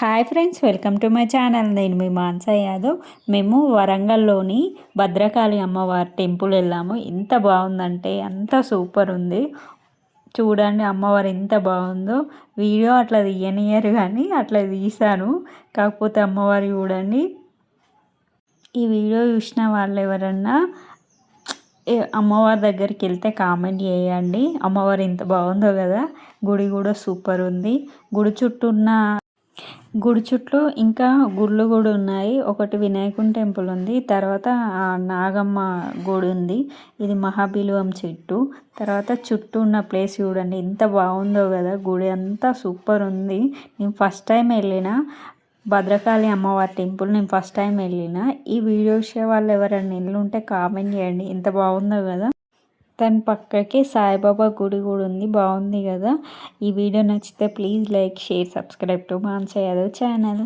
Hi friends, welcome to my channel. నేను మీ మాన్సా యాదవ్. మేము వరంగల్లోని భద్రకాళి అమ్మవారి టెంపుల్ వెళ్ళాము. ఎంత బాగుందంటే అంత సూపర్ ఉంది. చూడండి అమ్మవారు ఎంత బాగుందో. వీడియో అట్లా తీయనియరు కానీ అట్లా తీశాను. కాకపోతే అమ్మవారు చూడండి. ఈ వీడియో చూసిన వాళ్ళు ఎవరన్నా అమ్మవారి దగ్గరికి వెళ్తే కామెంట్ చేయండి. అమ్మవారు ఎంత బాగుందో కదా. గుడి కూడా సూపర్ ఉంది. గుడి చుట్టూ ఇంకా గుళ్ళు కూడా ఉన్నాయి. ఒకటి వినాయకుని టెంపుల్ ఉంది, తర్వాత నాగమ్మ గుడి ఉంది. ఇది మహాబిలువం చెట్టు. తర్వాత చుట్టూ ఉన్న ప్లేస్ చూడండి ఎంత బాగుందో కదా. గుడి అంతా సూపర్ ఉంది. నేను ఫస్ట్ టైం వెళ్ళిన భద్రకాళి అమ్మవారి టెంపుల్. నేను ఫస్ట్ టైం వెళ్ళిన. ఈ వీడియో చూసే వాళ్ళు ఎవరైనా ఉంటే కామెంట్ చేయండి. ఎంత బాగుందో కదా. దాని పక్కకి సాయిబాబా గుడి కూడా ఉంది. బాగుంది కదా. ఈ వీడియో నచ్చితే please like, share, subscribe to Mansa Yadav channel.